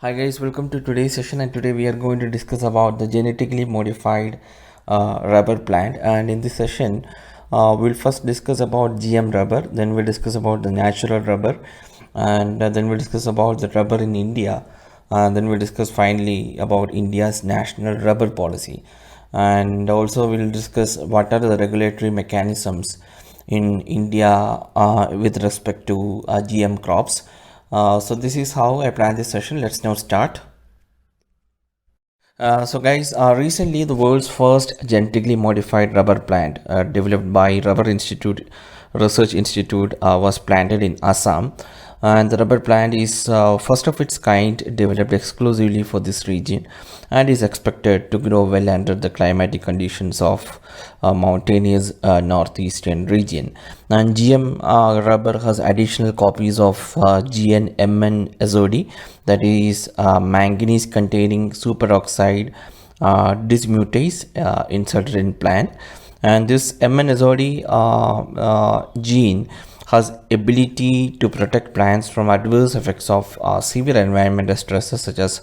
Hi guys, welcome to today's session, and today we are going to discuss about the genetically modified rubber plant. And in this session, we'll first discuss about GM rubber, then we'll discuss about the natural rubber, and then we'll discuss about the rubber in India, and then we'll discuss finally about India's national rubber policy, and also we'll discuss what are the regulatory mechanisms in India with respect to GM crops. So this is how I plan this session. Let's now start. So guys, recently the world's first genetically modified rubber plant developed by Rubber Institute Research Institute was planted in Assam, and the rubber plant is first of its kind developed exclusively for this region and is expected to grow well under the climatic conditions of mountainous northeastern region. And GM rubber has additional copies of GNMN SOD, that is manganese containing superoxide dismutase inserted in plant, and this MNSOD gene has ability to protect plants from adverse effects of severe environmental stresses such as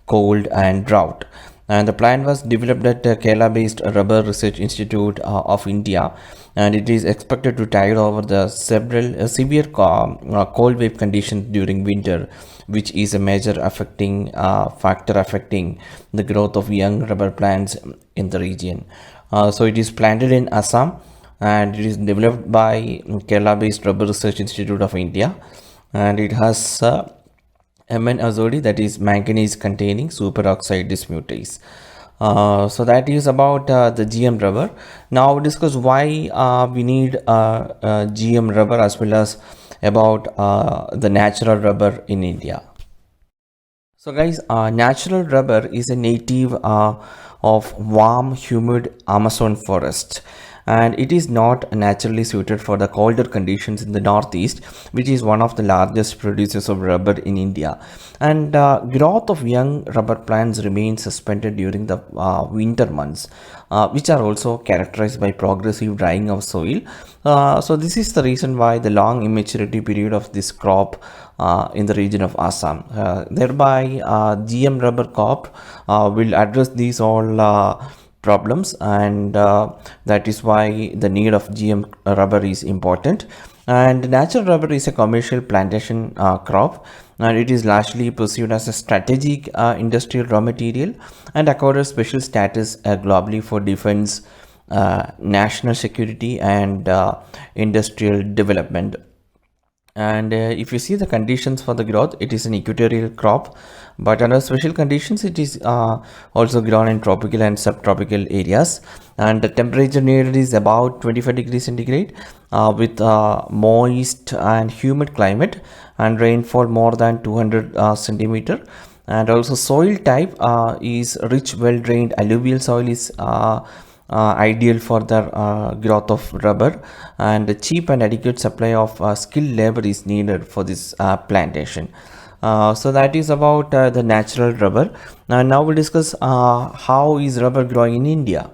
cold and drought. And the plant was developed at Kerala-based Rubber Research Institute of India, and it is expected to tide over the several severe cold wave conditions during winter, which is a major affecting factor affecting the growth of young rubber plants in the region. So it is planted in Assam, and it is developed by Kerala-based Rubber Research Institute of India, and it has MnSOD, that is manganese containing superoxide dismutase. So that is about the GM rubber. Now we'll discuss why we need GM rubber, as well as about the natural rubber in India. So guys, natural rubber is a native of warm, humid Amazon forest, and it is not naturally suited for the colder conditions in the northeast, which is one of the largest producers of rubber in India. And growth of young rubber plants remains suspended during the winter months, which are also characterized by progressive drying of soil. So this is the reason why the long immaturity period of this crop in the region of Assam. Thereby, GM rubber crop will address these all problems, and that is why the need of GM rubber is important. And natural rubber is a commercial plantation crop, and it is largely pursued as a strategic industrial raw material and accorded special status globally for defense, national security, and industrial development. And if you see the conditions for the growth, it is an equatorial crop, but under special conditions it is also grown in tropical and subtropical areas, and the temperature needed is about 25 degrees centigrade with moist and humid climate, and rainfall more than 200 centimeter. And also soil type is rich, well drained alluvial soil is ideal for the growth of rubber, and a cheap and adequate supply of skilled labor is needed for this plantation. So that is about the natural rubber. Now we'll discuss how is rubber growing in India.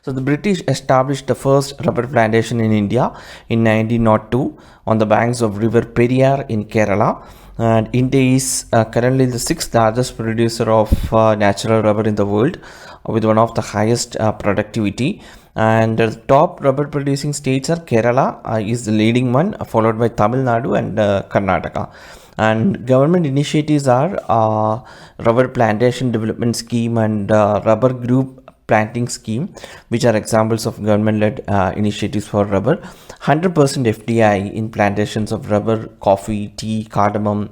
So the British established the first rubber plantation in India in 1902 on the banks of River Periyar in Kerala. And India is currently the sixth largest producer of natural rubber in the world, with one of the highest productivity. And the top rubber producing states are Kerala is the leading one, followed by Tamil Nadu and Karnataka. And government initiatives are rubber plantation development scheme and rubber group planting scheme, which are examples of government-led initiatives for rubber. 100% FDI in plantations of rubber, coffee, tea, cardamom,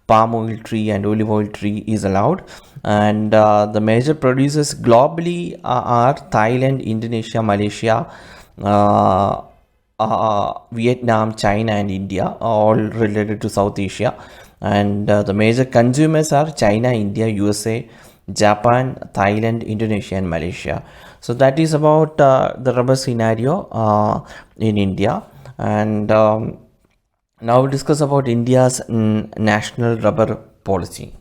palm oil tree, and olive oil tree is allowed. And the major producers globally are Thailand, Indonesia, Malaysia, Vietnam, China, and India, all related to South Asia. And the major consumers are China, India, USA, Japan, Thailand, Indonesia, and Malaysia. So that is about the rubber scenario in India. And now we'll discuss about India's national rubber policy.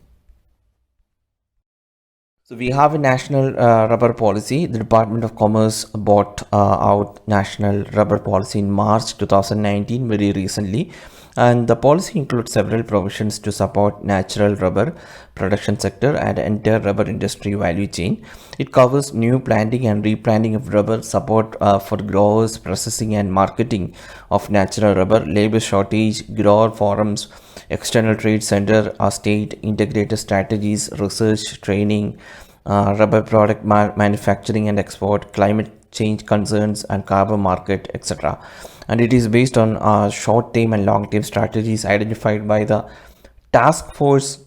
So we have a national rubber policy. The Department of Commerce brought out national rubber policy in March 2019, very recently. And the policy includes several provisions to support natural rubber production sector and entire rubber industry value chain. It covers new planting and replanting of rubber, support for growers, processing and marketing of natural rubber, labor shortage, grower forums, external trade center, state integrated strategies, research, training, rubber product manufacturing and export, climate change concerns and carbon market, etc. And it is based on short term and long term strategies identified by the task force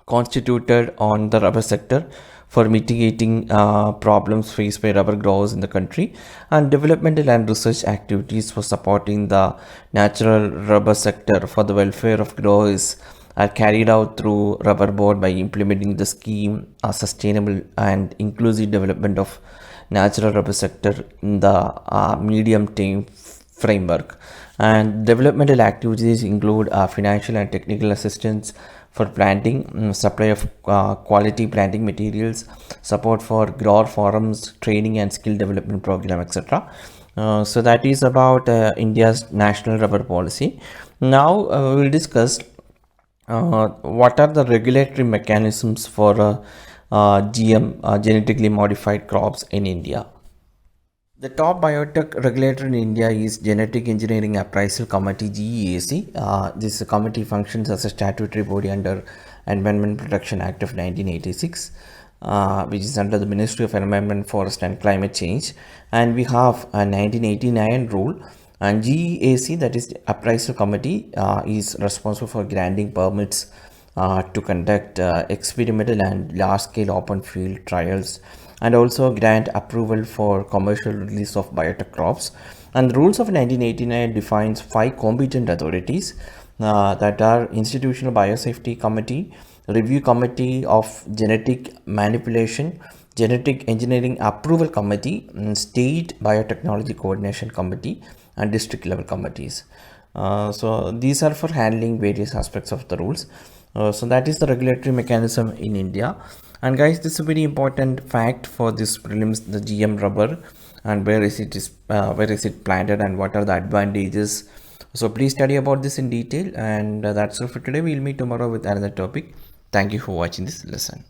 constituted on the rubber sector for mitigating problems faced by rubber growers in the country, and developmental and research activities for supporting the natural rubber sector for the welfare of growers are carried out through rubber board by implementing the scheme sustainable and inclusive development of natural rubber sector in the medium term framework. And developmental activities include financial and technical assistance for planting, supply of quality planting materials, support for grower forums, training and skill development program, etc. So that is about India's national rubber policy. Now we will discuss what are the regulatory mechanisms for GM, genetically modified crops in India. The top biotech regulator in India is Genetic Engineering Appraisal Committee, GEAC. This committee functions as a statutory body under Environment Protection Act of 1986, which is under the Ministry of Environment, Forest and Climate Change. And we have a 1989 rule, and GEAC, that is the Appraisal Committee, is responsible for granting permits to conduct experimental and large-scale open field trials, and also grant approval for commercial release of biotech crops. And the rules of 1989 defines 5 competent authorities that are Institutional Biosafety Committee, Review Committee of Genetic Manipulation, Genetic Engineering Approval Committee, State Biotechnology Coordination Committee, and district level committees. So these are for handling various aspects of the rules. So that is the regulatory mechanism in India. And guys, this is a very important fact for this prelims, the GM rubber, and where is it planted and what are the advantages. So please study about this in detail, and that's all for today. We'll meet tomorrow with another topic. Thank you for watching this lesson.